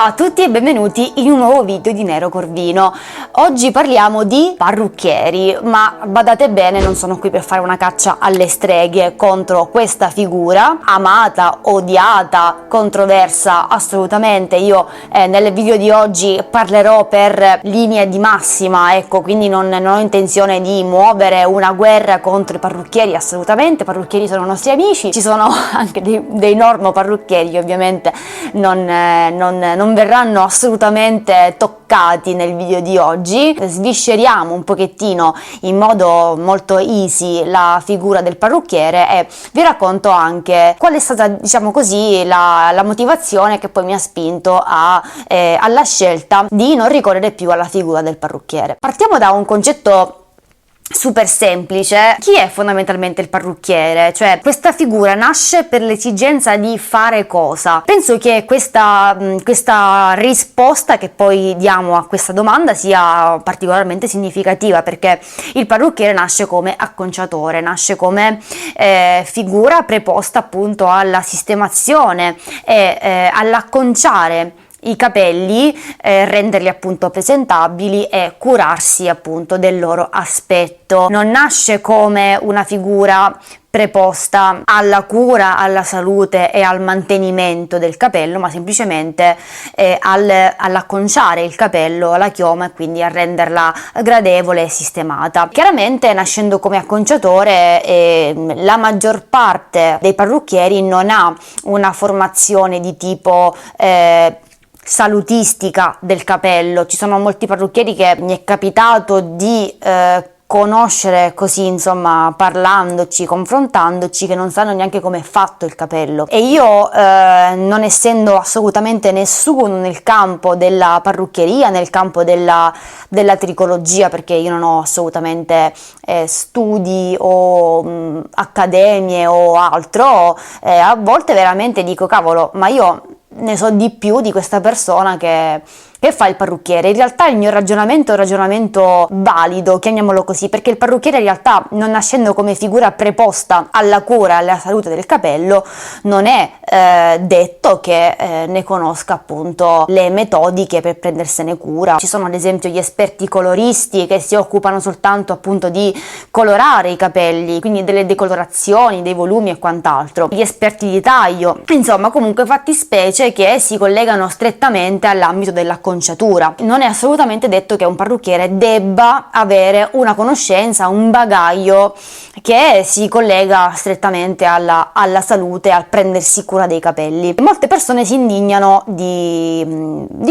Ciao a tutti e benvenuti in un nuovo video di Nero Corvino. Oggi parliamo di parrucchieri, ma badate bene, non sono qui per fare una caccia alle streghe contro questa figura, amata, odiata, controversa assolutamente. Io nel video di oggi parlerò per linee di massima, ecco, quindi non ho intenzione di muovere una guerra contro i parrucchieri, assolutamente. I parrucchieri sono nostri amici, ci sono anche dei normo parrucchieri che ovviamente non verranno assolutamente toccati nel video di oggi. Svisceriamo un pochettino in modo molto easy la figura del parrucchiere e vi racconto anche qual è stata, diciamo così, la motivazione che poi mi ha spinto alla scelta di non ricorrere più alla figura del parrucchiere. Partiamo da un concetto super semplice. Chi è fondamentalmente il parrucchiere? Cioè, questa figura nasce per l'esigenza di fare cosa? Penso che questa risposta che poi diamo a questa domanda sia particolarmente significativa, perché il parrucchiere nasce come acconciatore, nasce come figura preposta appunto alla sistemazione e all'acconciare i capelli, renderli appunto presentabili e curarsi appunto del loro aspetto. Non nasce come una figura preposta alla cura, alla salute e al mantenimento del capello, ma semplicemente all'acconciare il capello alla chioma e quindi a renderla gradevole e sistemata. Chiaramente, nascendo come acconciatore, la maggior parte dei parrucchieri non ha una formazione di tipo salutistica del capello. Ci sono molti parrucchieri che mi è capitato di conoscere così, insomma, parlandoci, confrontandoci, che non sanno neanche come è fatto il capello. E io, non essendo assolutamente nessuno nel campo della parrucchieria, nel campo della tricologia, perché io non ho assolutamente studi o accademie o altro, a volte veramente dico, cavolo, ma io ne so di più di questa persona che fa il parrucchiere. In realtà il mio ragionamento è un ragionamento valido, chiamiamolo così, perché il parrucchiere in realtà, non nascendo come figura preposta alla cura e alla salute del capello, non è detto che ne conosca appunto le metodiche per prendersene cura. Ci sono ad esempio gli esperti coloristi che si occupano soltanto appunto di colorare i capelli, quindi delle decolorazioni, dei volumi e quant'altro, gli esperti di taglio, insomma comunque fattispecie che si collegano strettamente all'ambito dell'acconciatura. Non è assolutamente detto che un parrucchiere debba avere una conoscenza, un bagaglio che si collega strettamente alla salute, al prendersi cura dei capelli. Molte persone si indignano di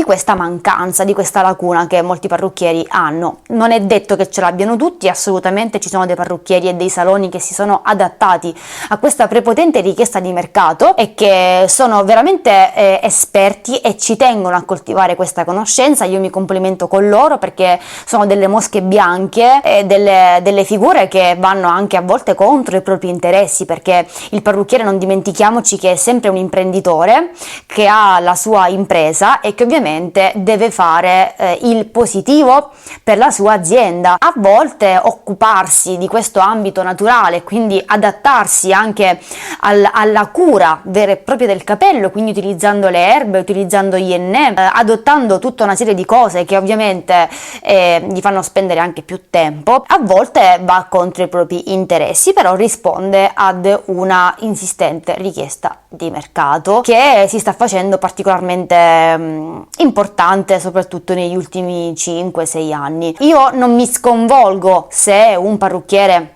questa mancanza, di questa lacuna che molti parrucchieri hanno. Non è detto che ce l'abbiano tutti, assolutamente ci sono dei parrucchieri e dei saloni che si sono adattati a questa prepotente richiesta di mercato e che sono veramente esperti e ci tengono a coltivare questa conoscenza. Io mi complimento con loro perché sono delle mosche bianche e delle figure che vanno anche a volte contro i propri interessi, perché il parrucchiere, non dimentichiamoci che è sempre un imprenditore che ha la sua impresa e che ovviamente deve fare il positivo per la sua azienda. A volte occuparsi di questo ambito naturale, quindi adattarsi anche alla cura vera e propria del capello, quindi utilizzando le erbe, utilizzando gli ennè, adottando tutta una serie di cose che ovviamente gli fanno spendere anche più tempo, a volte va contro i propri interessi, però risponde ad una insistente richiesta di mercato che si sta facendo particolarmente importante soprattutto negli ultimi 5-6 anni. Io non mi sconvolgo se un parrucchiere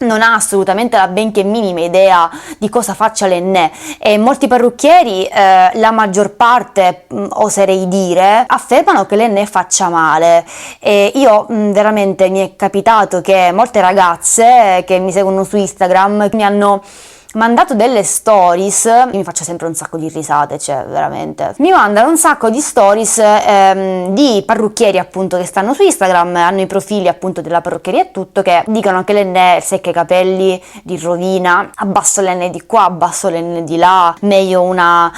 non ha assolutamente la benché minima idea di cosa faccia l'ennè, e molti parrucchieri, la maggior parte, oserei dire, affermano che l'ennè faccia male. E io veramente mi è capitato che molte ragazze che mi seguono su Instagram mi hanno mandato delle stories. Io mi faccio sempre un sacco di risate, cioè veramente mi mandano un sacco di stories di parrucchieri appunto che stanno su Instagram, hanno i profili appunto della parrucchieria e tutto, che dicono che l'ennè secca i capelli, li rovina, abbasso l'ennè di qua, abbasso l'ennè di là, meglio una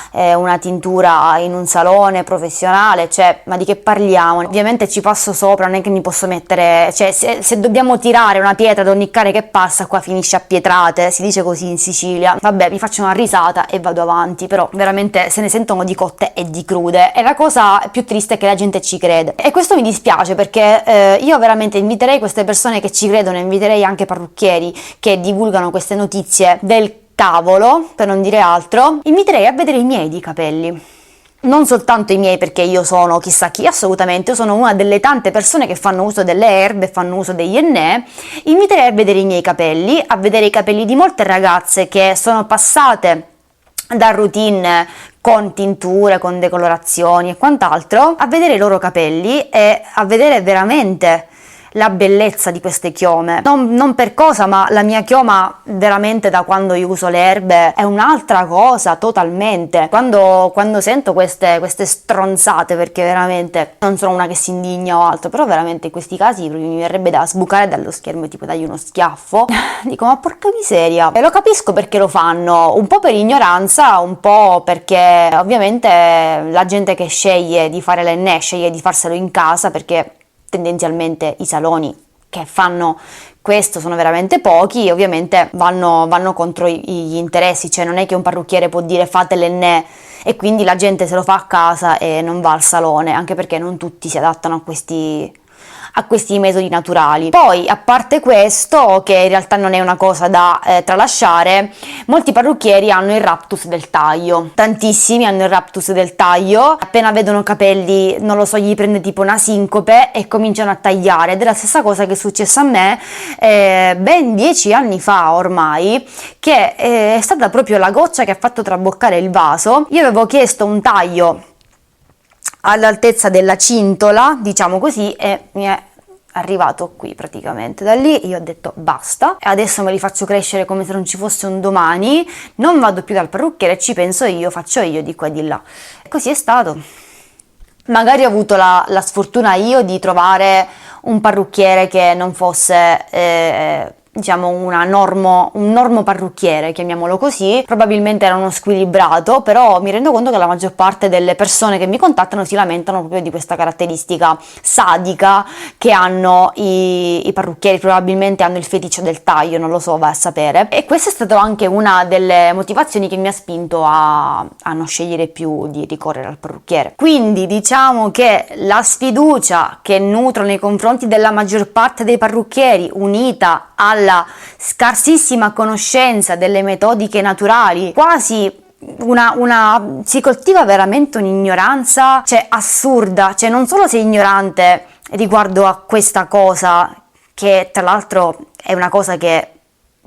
tintura in un salone professionale. Cioè, ma di che parliamo? Ovviamente ci passo sopra, non è che mi posso mettere, cioè se dobbiamo tirare una pietra ad ogni cane che passa, qua finisce a pietrate, si dice così in Sicilia. Sicilia. Vabbè, mi faccio una risata e vado avanti, però veramente se ne sentono di cotte e di crude, e la cosa più triste è che la gente ci crede, e questo mi dispiace, perché io veramente inviterei queste persone che ci credono, inviterei anche parrucchieri che divulgano queste notizie del cavolo, per non dire altro, inviterei a vedere i miei di capelli. Non soltanto i miei, perché io sono chissà chi, assolutamente, io sono una delle tante persone che fanno uso delle erbe, fanno uso degli enne. Inviterei a vedere i miei capelli, a vedere i capelli di molte ragazze che sono passate da routine con tinture, con decolorazioni e quant'altro, a vedere i loro capelli e a vedere veramente la bellezza di queste chiome. Non per cosa, ma la mia chioma veramente, da quando io uso le erbe, è un'altra cosa totalmente. Quando sento queste stronzate, perché veramente non sono una che si indigna o altro, però veramente in questi casi mi verrebbe da sbucare dallo schermo e tipo dargli uno schiaffo. Dico, ma porca miseria. E lo capisco perché lo fanno, un po' per ignoranza, un po' perché ovviamente la gente che sceglie di fare l'enne sceglie di farselo in casa, perché tendenzialmente i saloni che fanno questo sono veramente pochi, e ovviamente vanno contro gli interessi, cioè non è che un parrucchiere può dire fate l'enne e quindi la gente se lo fa a casa e non va al salone, anche perché non tutti si adattano a questi metodi naturali. Poi, a parte questo, che in realtà non è una cosa da tralasciare, molti parrucchieri hanno il raptus del taglio, tantissimi hanno il raptus del taglio, appena vedono capelli, non lo so, gli prende tipo una sincope e cominciano a tagliare, ed è la stessa cosa che è successa a me ben 10 anni fa ormai, che è stata proprio la goccia che ha fatto traboccare il vaso. Io avevo chiesto un taglio all'altezza della cintola, diciamo così, e mi è arrivato qui praticamente. Da lì io ho detto basta, e adesso me li faccio crescere come se non ci fosse un domani, non vado più dal parrucchiere, ci penso io, faccio io di qua e di là. E così è stato. Magari ho avuto la sfortuna io di trovare un parrucchiere che non fosse diciamo un normo parrucchiere, chiamiamolo così. Probabilmente era uno squilibrato, però mi rendo conto che la maggior parte delle persone che mi contattano si lamentano proprio di questa caratteristica sadica che hanno i parrucchieri. Probabilmente hanno il feticcio del taglio, non lo so, vai a sapere. E questa è stata anche una delle motivazioni che mi ha spinto a non scegliere più di ricorrere al parrucchiere. Quindi diciamo che la sfiducia che nutro nei confronti della maggior parte dei parrucchieri, unita alla scarsissima conoscenza delle metodiche naturali, quasi si coltiva veramente un'ignoranza, cioè assurda, cioè non solo sei ignorante riguardo a questa cosa, che tra l'altro è una cosa che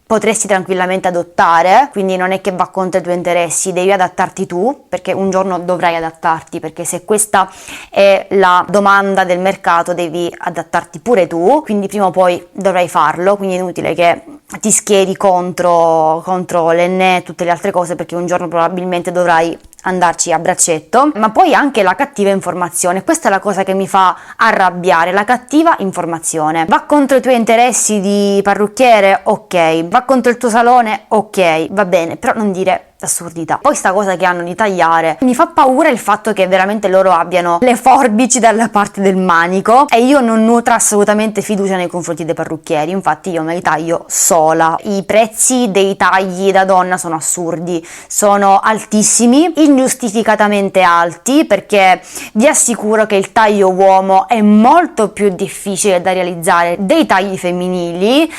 potresti tranquillamente adottare, quindi non è che va contro i tuoi interessi, devi adattarti tu, perché un giorno dovrai adattarti, perché se questa è la domanda del mercato devi adattarti pure tu, quindi prima o poi dovrai farlo, quindi è inutile che ti schieri contro l'enne e tutte le altre cose, perché un giorno probabilmente dovrai andarci a braccetto. Ma poi anche la cattiva informazione, questa è la cosa che mi fa arrabbiare, la cattiva informazione. Va contro i tuoi interessi di parrucchiere? Ok. Va contro il tuo salone? Ok, va bene, però non dire assurdità. Poi sta cosa che hanno di tagliare, mi fa paura il fatto che veramente loro abbiano le forbici dalla parte del manico, e io non nutro assolutamente fiducia nei confronti dei parrucchieri, infatti io me li taglio sola. I prezzi dei tagli da donna sono assurdi, sono altissimi, ingiustificatamente alti, perché vi assicuro che il taglio uomo è molto più difficile da realizzare dei tagli femminili.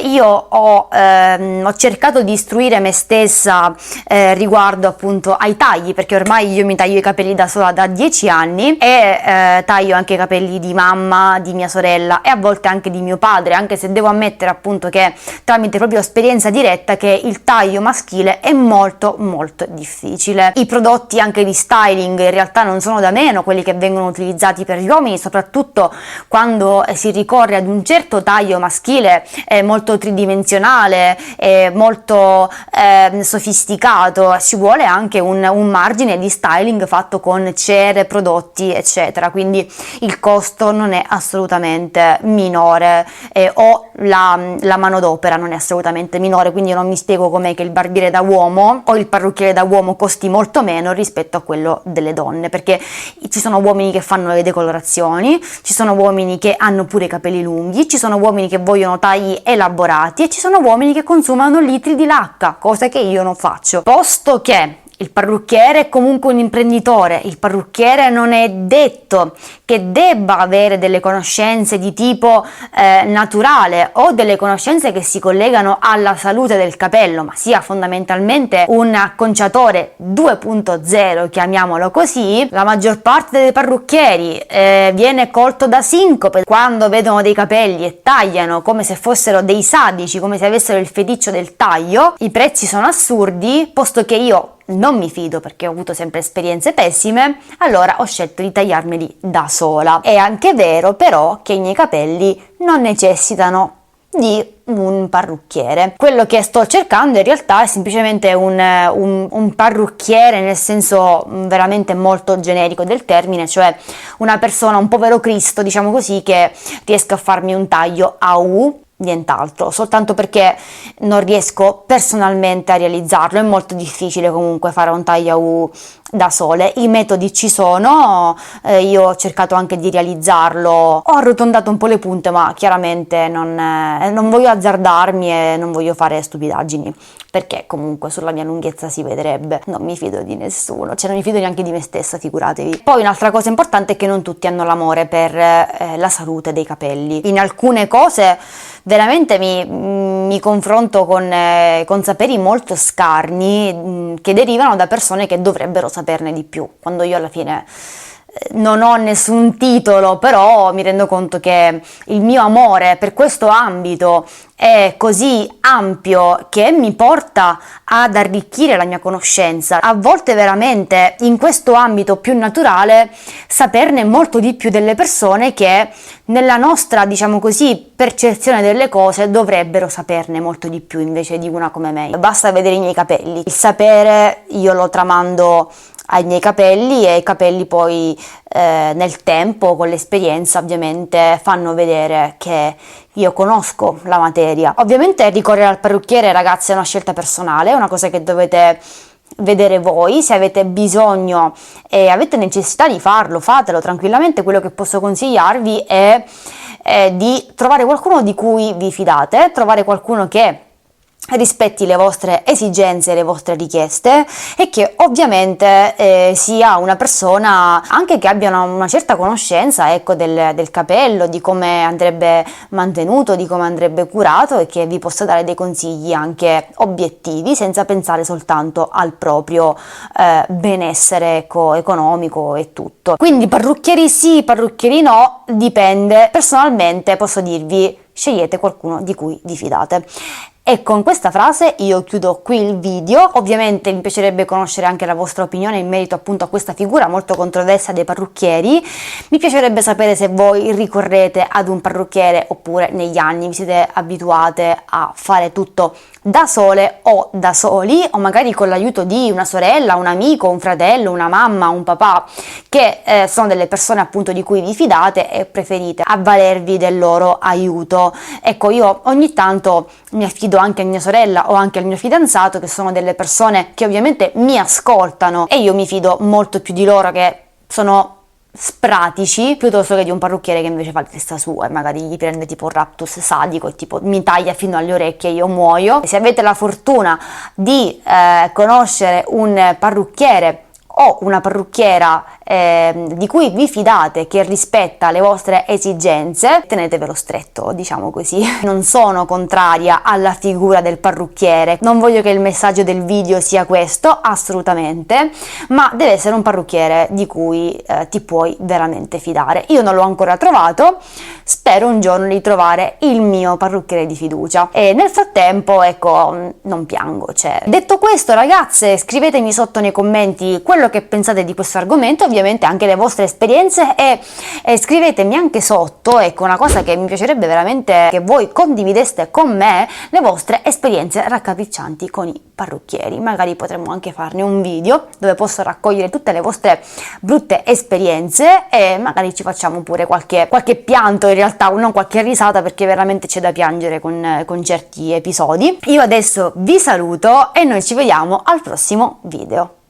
Io ho cercato di istruire me stessa riguardo appunto ai tagli, perché ormai io mi taglio i capelli da sola da 10 anni e taglio anche i capelli di mamma, di mia sorella e a volte anche di mio padre, anche se devo ammettere appunto che tramite proprio esperienza diretta che il taglio maschile è molto molto difficile. I prodotti anche di styling in realtà non sono da meno quelli che vengono utilizzati per gli uomini, soprattutto quando si ricorre ad un certo taglio maschile molto tridimensionale, molto sofisticato, limitato, ci vuole anche un margine di styling fatto con cere, prodotti eccetera, quindi il costo non è assolutamente minore, o la manodopera non è assolutamente minore, quindi io non mi spiego com'è che il barbiere da uomo o il parrucchiere da uomo costi molto meno rispetto a quello delle donne, perché ci sono uomini che fanno le decolorazioni, ci sono uomini che hanno pure i capelli lunghi, ci sono uomini che vogliono tagli elaborati e ci sono uomini che consumano litri di lacca, cosa che io non faccio. Posto che il parrucchiere è comunque un imprenditore, il parrucchiere non è detto che debba avere delle conoscenze di tipo naturale o delle conoscenze che si collegano alla salute del capello, ma sia fondamentalmente un acconciatore 2.0, chiamiamolo così. La maggior parte dei parrucchieri viene colto da sincope quando vedono dei capelli e tagliano come se fossero dei sadici, come se avessero il feticcio del taglio. I prezzi sono assurdi, posto che io non mi fido perché ho avuto sempre esperienze pessime, allora ho scelto di tagliarmeli da sola. È anche vero però che i miei capelli non necessitano di un parrucchiere. Quello che sto cercando in realtà è semplicemente un parrucchiere nel senso veramente molto generico del termine, cioè una persona, un povero Cristo, diciamo così, che riesca a farmi un taglio a U, nient'altro, soltanto perché non riesco personalmente a realizzarlo. È molto difficile comunque fare un taglio U da sole. I metodi ci sono, io ho cercato anche di realizzarlo, ho arrotondato un po' le punte, ma chiaramente non voglio azzardarmi e non voglio fare stupidaggini, perché comunque sulla mia lunghezza si vedrebbe. Non mi fido di nessuno, cioè non mi fido neanche di me stessa, figuratevi. Poi un'altra cosa importante è che non tutti hanno l'amore per la salute dei capelli. In alcune cose veramente mi confronto con saperi molto scarni che derivano da persone che dovrebbero saperne di più, quando io alla fine non ho nessun titolo, però mi rendo conto che il mio amore per questo ambito è così ampio che mi porta ad arricchire la mia conoscenza. A volte veramente in questo ambito più naturale saperne molto di più delle persone che nella nostra, diciamo così, percezione delle cose dovrebbero saperne molto di più invece di una come me. Basta vedere i miei capelli, il sapere io lo tramando ai miei capelli e i capelli poi nel tempo, con l'esperienza ovviamente, fanno vedere che io conosco la materia. Ovviamente ricorrere al parrucchiere, ragazzi, è una scelta personale, è una cosa che dovete vedere voi. Se avete bisogno e avete necessità di farlo, fatelo tranquillamente. Quello che posso consigliarvi è di trovare qualcuno di cui vi fidate, trovare qualcuno che rispetti le vostre esigenze e le vostre richieste e che ovviamente sia una persona anche che abbia una certa conoscenza, ecco, del capello, di come andrebbe mantenuto, di come andrebbe curato, e che vi possa dare dei consigli anche obiettivi senza pensare soltanto al proprio benessere, ecco, economico e tutto. Quindi parrucchieri sì, parrucchieri no, dipende. Personalmente posso dirvi: scegliete qualcuno di cui vi fidate. E con questa frase io chiudo qui il video. Ovviamente mi piacerebbe conoscere anche la vostra opinione in merito appunto a questa figura molto controversa dei parrucchieri. Mi piacerebbe sapere se voi ricorrete ad un parrucchiere oppure negli anni vi siete abituate a fare tutto da sole o da soli, o magari con l'aiuto di una sorella, un amico, un fratello, una mamma, un papà, che sono delle persone appunto di cui vi fidate e preferite avvalervi del loro aiuto. Ecco, io ogni tanto mi affido anche a mia sorella o anche al mio fidanzato, che sono delle persone che ovviamente mi ascoltano, e io mi fido molto più di loro, che sono spratici, piuttosto che di un parrucchiere che invece fa la testa sua e magari gli prende tipo un raptus sadico e tipo mi taglia fino alle orecchie e io muoio. Se avete la fortuna di conoscere un parrucchiere o una parrucchiera di cui vi fidate, che rispetta le vostre esigenze, tenetevelo stretto, diciamo così. Non sono contraria alla figura del parrucchiere, non voglio che il messaggio del video sia questo, assolutamente, ma deve essere un parrucchiere di cui ti puoi veramente fidare. Io non l'ho ancora trovato, spero un giorno di trovare il mio parrucchiere di fiducia, e nel frattempo, ecco, non piango. Cioè, detto questo, ragazze, scrivetemi sotto nei commenti quello che pensate di questo argomento. Ovviamente ovviamente anche le vostre esperienze e scrivetemi anche sotto, ecco, una cosa che mi piacerebbe veramente che voi condivideste con me, le vostre esperienze raccapriccianti con i parrucchieri. Magari potremmo anche farne un video dove posso raccogliere tutte le vostre brutte esperienze e magari ci facciamo pure qualche pianto, in realtà non qualche risata, perché veramente c'è da piangere con certi episodi. Io adesso vi saluto e noi ci vediamo al prossimo video.